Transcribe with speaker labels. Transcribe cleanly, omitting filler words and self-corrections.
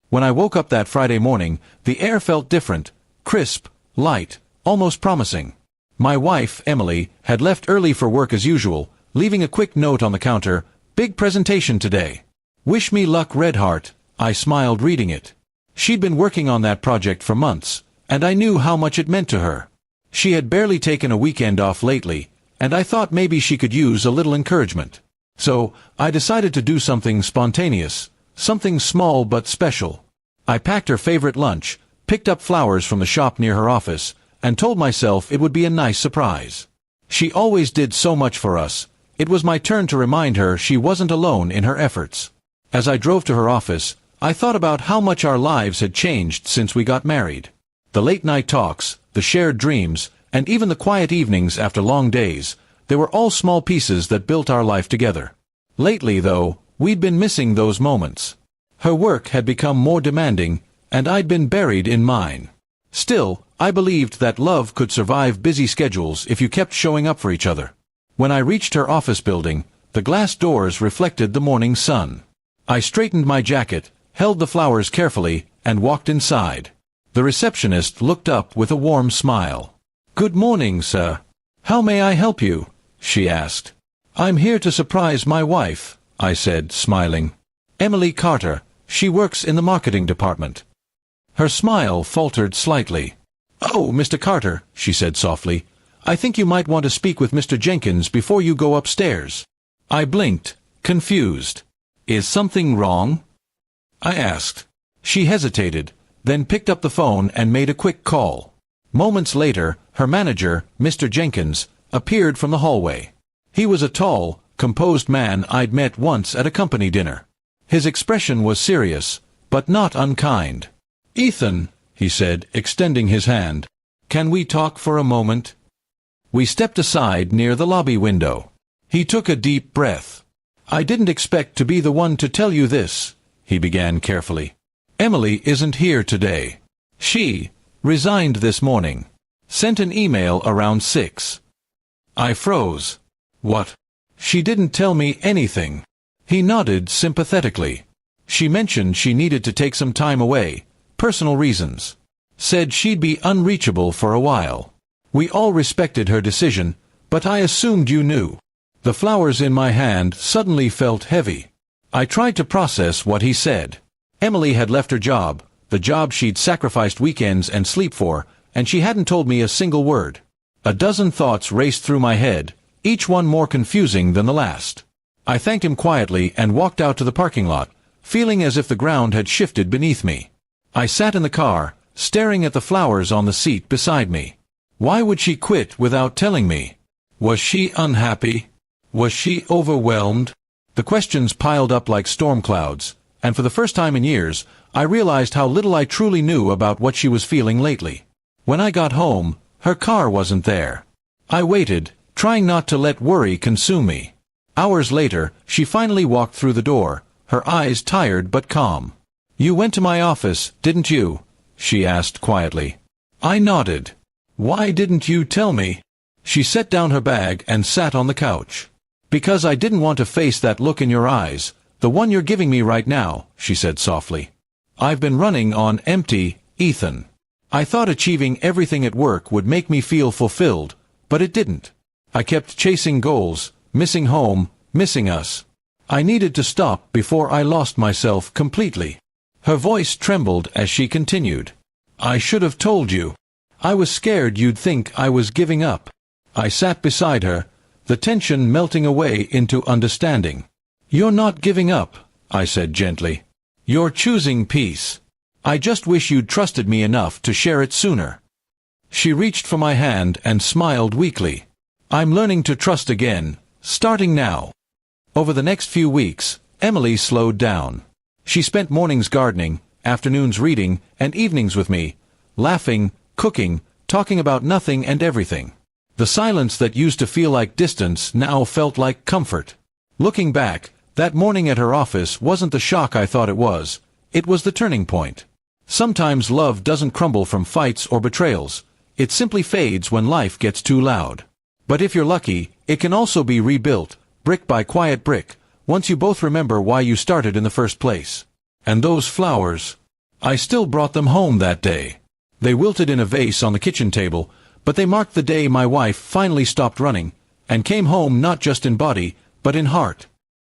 Speaker 1: When I woke up that Friday morning, the air felt different, crisp, light, almost promising. My wife, Emily, had left early for work as usual, leaving a quick note on the counter, "Big presentation today. Wish me luck, Redheart." I smiled reading it. She'd been working on that project for months, and I knew how much it meant to her. She had barely taken a weekend off lately, and I thought maybe she could use a little encouragement. So, I decided to do something spontaneous, something small but special. I packed her favorite lunch, picked up flowers from the shop near her office, and told myself it would be a nice surprise. She always did so much for us. It was my turn to remind her she wasn't alone in her efforts. As I drove to her office, I thought about how much our lives had changed since we got married. The late-night talks, the shared dreams, and even the quiet evenings after long days, they were all small pieces that built our life together. Lately, though, we'd been missing those moments. Her work had become more demanding, and I'd been buried in mine. Still, I believed that love could survive busy schedules if you kept showing up for each other. When I reached her office building, the glass doors reflected the morning sun. I straightened my jacket, held the flowers carefully, and walked inside. The receptionist looked up with a warm smile. "Good morning, sir. How may I help you?" she asked. "I'm here to surprise my wife," I said, smiling. "Emily Carter. She works in the marketing department." Her smile faltered slightly. "Oh, Mr. Carter," she said softly, "I think you might want to speak with Mr. Jenkins before you go upstairs." I blinked, confused. "Is something wrong?" I asked. She hesitated, then picked up the phone and made a quick call. Moments later, her manager, Mr. Jenkins, appeared from the hallway. He was a tall, composed man I'd met once at a company dinner. His expression was serious, but not unkind. "Ethan," he said, extending his hand, "can we talk for a moment?" We stepped aside near the lobby window. He took a deep breath. "I didn't expect to be the one to tell you this," he began carefully. "Emily isn't here today. She resigned this morning. Sent an email around 6. I froze. "What? She didn't tell me anything." He nodded sympathetically. "She mentioned she needed to take some time away, personal reasons. Said she'd be unreachable for a while. We all respected her decision, but I assumed you knew." The flowers in my hand suddenly felt heavy. I tried to process what he said. Emily had left her job, the job she'd sacrificed weekends and sleep for, and she hadn't told me a single word. A dozen thoughts raced through my head, each one more confusing than the last. I thanked him quietly and walked out to the parking lot, feeling as if the ground had shifted beneath me. I sat in the car, staring at the flowers on the seat beside me. Why would she quit without telling me? Was she unhappy? Was she overwhelmed? The questions piled up like storm clouds, and for the first time in years, I realized how little I truly knew about what she was feeling lately. When I got home, her car wasn't there. I waited, trying not to let worry consume me. Hours later, she finally walked through the door, her eyes tired but calm. "You went to my office, didn't you?" she asked quietly. I nodded. "Why didn't you tell me?" She set down her bag and sat on the couch. "Because I didn't want to face that look in your eyes, the one you're giving me right now," she said softly. "I've been running on empty, Ethan. I thought achieving everything at work would make me feel fulfilled, but it didn't. I kept chasing goals, missing home, missing us. I needed to stop before I lost myself completely." Her voice trembled as she continued. "I should have told you. I was scared you'd think I was giving up." I sat beside her, the tension melting away into understanding. "You're not giving up," I said gently. "You're choosing peace. I just wish you'd trusted me enough to share it sooner." She reached for my hand and smiled weakly. "I'm learning to trust again, starting now." Over the next few weeks, Emily slowed down. She spent mornings gardening, afternoons reading, and evenings with me, laughing, cooking, talking about nothing and everything. The silence that used to feel like distance now felt like comfort. Looking back, that morning at her office wasn't the shock I thought it was the turning point. Sometimes love doesn't crumble from fights or betrayals, it simply fades when life gets too loud. But if you're lucky, it can also be rebuilt, brick by quiet brick, once you both remember why you started in the first place. And those flowers, I still brought them home that day. They wilted in a vase on the kitchen table, but they marked the day my wife finally stopped running, and came home not just in body, but in heart.